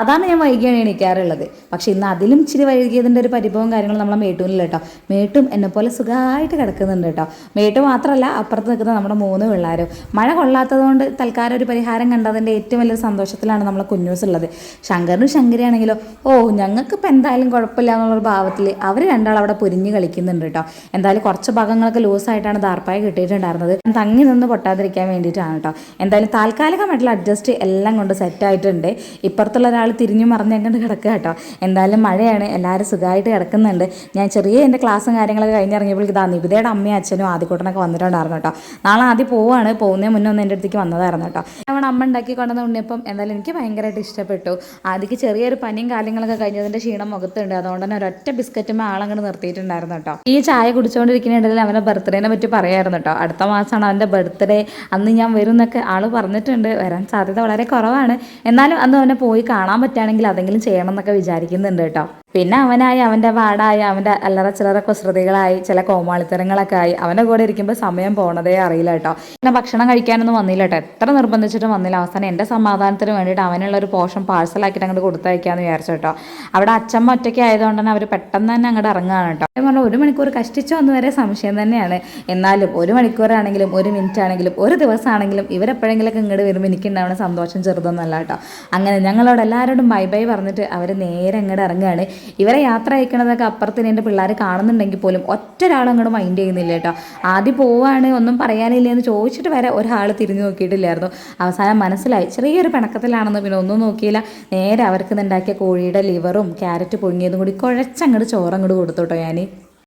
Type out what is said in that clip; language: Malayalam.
അതാണ് ഞാൻ വൈകിയാണ് എണീക്കാറുള്ളത്. പക്ഷെ ഇന്ന് അതിലും ഇച്ചിരി വൈകിയതിൻ്റെ ഒരു പരിഭവം കാര്യങ്ങളും നമ്മളെ മേട്ടൂനില്ല കേട്ടോ. മേട്ടും എന്നെപ്പോലെ സുഖമായിട്ട് കിടക്കുന്നുണ്ട് കേട്ടോ. മേട്ട് മാത്രമല്ല, അപ്പുറത്ത് നിൽക്കുന്ന നമ്മുടെ 3 പിള്ളേരും. മഴ കൊള്ളാത്തതുകൊണ്ട് തൽക്കാലം ഒരു പരിഹാരം കണ്ടതിൻ്റെ ഏറ്റവും വലിയ സന്തോഷത്തിലാണ് നമ്മളെ കുഞ്ഞൂസ് ഉള്ളത്. ശങ്കറിനും ശങ്കരിയാണെങ്കിലോ ഞങ്ങൾക്കിപ്പോൾ എന്തായാലും കുഴപ്പമില്ല എന്നുള്ളൊരു ഭാവത്തിൽ അവർ രണ്ടാളും അവിടെ പൊരിഞ്ഞ് കളിക്കുന്നുണ്ട് കേട്ടോ. എന്തായാലും കുറച്ച് ഭാഗങ്ങളൊക്കെ ലൂസായിട്ടാണ് ദാർപ്പായ കിട്ടിയിട്ടുണ്ടായിരുന്നത്. തങ്ങി നിന്ന് പൊട്ടാതിരിക്കാൻ വേണ്ടിയിട്ടാണ് കേട്ടോ. എന്തായാലും താൽക്കാലികമായിട്ടുള്ള അഡ്ജസ്റ്റ് എല്ലാം കൊണ്ട് സെറ്റായിട്ടുണ്ട്. ഇപ്പുറത്തുള്ള ഒരാൾ തിരിഞ്ഞു മറിഞ്ഞങ്ങോട്ട് കിടക്കുക കേട്ടോ. എന്തായാലും മഴയാണ്, എല്ലാവരും സുഖമായിട്ട് കിടക്കുന്നുണ്ട്. ഞാൻ ചെറിയ എൻ്റെ ക്ലാസ്സും കാര്യങ്ങളൊക്കെ കഴിഞ്ഞിറങ്ങിയപ്പോൾ ഇതാ നിബിതയുടെ അമ്മയും അച്ഛനും ആദ്യക്കൂട്ടനൊക്കെ വന്നിട്ടുണ്ടായിരുന്നു കേട്ടോ. നാളെ ആദ്യം പോവുകയാണ്. പോകുന്നതിന് മുന്നേ ഒന്ന് എൻ്റെ അടുത്തേക്ക് വന്നതായിരുന്നു കേട്ടോ. അവിടെ അമ്മ ഉണ്ടാക്കി കൊണ്ടുവന്ന ഉണ്ണിയപ്പം എന്തായാലും എനിക്ക് ഭയങ്കരമായിട്ട് ഇഷ്ടപ്പെട്ടു. ആദ്യക്ക് ചെറിയൊരു പനിയും കാര്യങ്ങളൊക്കെ കഴിഞ്ഞതിൻ്റെ ക്ഷീണം മുഖത്തുണ്ട്. അതുകൊണ്ട് തന്നെ ഒരൊറ്റ ബിസ്ക്കറ്റും ആളങ്ങോട്ട് നിർത്തിയിട്ടുണ്ടായിരുന്നു കേട്ടോ. ഈ ചായ കുടിച്ചുകൊണ്ടിരിക്കുന്നുണ്ടെങ്കിൽ അവൻ്റെ ബർത്ത്ഡേനെ പറ്റി പറയായിരുന്നു കേട്ടോ. അടുത്ത മാസമാണ് അവൻ്റെ ബർത്ത്ഡേ, അന്ന് ഞാൻ വരും എന്നൊക്കെ ആൾ പറഞ്ഞിട്ടുണ്ട്. വരാൻ സാധ്യത വളരെ കുറവാണ്. എന്നാലും അന്ന് അവനെ പോയി കാണാൻ പറ്റുകയാണെങ്കിൽ അതെങ്കിലും ചെയ്യണം എന്നൊക്കെ വിചാരിക്കുന്നുണ്ട് കേട്ടോ. പിന്നെ അവനായി അവൻ്റെ വാടായി അവൻ്റെ അല്ലറ ചില്ലറ കുസൃതികളായി ചില കോമാളിത്തരങ്ങളൊക്കെ ആയി അവൻ്റെ കൂടെ ഇരിക്കുമ്പോൾ സമയം പോണതേ അറിയില്ല കേട്ടോ. പിന്നെ ഭക്ഷണം കഴിക്കാനൊന്നും വന്നില്ല കേട്ടോ. എത്ര നിർബന്ധിച്ചിട്ടും വന്നില്ല. അവസാനം എൻ്റെ സമാധാനത്തിന് വേണ്ടിയിട്ട് അവനുള്ള ഒരു പോർഷൻ പാഴ്സലാക്കിയിട്ട് അങ്ങോട്ട് കൊടുത്തയക്കാമെന്ന് വിചാരിച്ചു കേട്ടോ. അവിടെ അച്ഛമ്മ ഒറ്റയ്ക്ക് ആയതുകൊണ്ട് തന്നെ അവർ പെട്ടെന്ന് തന്നെ അങ്ങോട്ട് ഇറങ്ങുകയാണ് കേട്ടോ. പറഞ്ഞാൽ 1 മണിക്കൂർ കഷ്ടിച്ചു വന്നു വരെ സംശയം തന്നെയാണ്. എന്നാലും 1 മണിക്കൂറാണെങ്കിലും 1 മിനിറ്റ് ആണെങ്കിലും 1 ദിവസമാണെങ്കിലും ഇവരെപ്പോഴെങ്കിലൊക്കെ ഇങ്ങോട്ട് വരുമ്പോൾ എനിക്കുണ്ടാവുന്ന സന്തോഷം ചെറുതൊന്നല്ല കേട്ടോ. അങ്ങനെ ഞങ്ങളോട് എല്ലാവരോടും ബൈ ബൈ പറഞ്ഞിട്ട് അവർ നേരെ അങ്ങോട്ട് ഇറങ്ങുകയാണ്. ഇവരെ യാത്ര അയക്കണതൊക്കെ അപ്പുറത്തിന് എൻ്റെ പിള്ളേർ കാണുന്നുണ്ടെങ്കിൽ പോലും ഒറ്റ ഒരാളും അങ്ങോട്ട് മൈൻഡ് ചെയ്യുന്നില്ല കേട്ടോ. ആദ്യം പോവാണ്, ഒന്നും പറയാനില്ല എന്ന് ചോദിച്ചിട്ട് വരെ ഒരാൾ തിരിഞ്ഞു നോക്കിയിട്ടില്ലായിരുന്നു. അവസാനം മനസ്സിലായി ചെറിയൊരു പിണക്കത്തിലാണെന്ന്. പിന്നെ ഒന്നും നോക്കിയില്ല, നേരെ അവർക്ക് ഉണ്ടാക്കിയ കോഴിയുടെ ലിവറും ക്യാരറ്റ് പുഴുങ്ങിയതും കൂടി കുഴച്ചങ്ങോട്ട് ചോറങ്ങോട്ട് കൊടുത്തു കേട്ടോ ഞാൻ.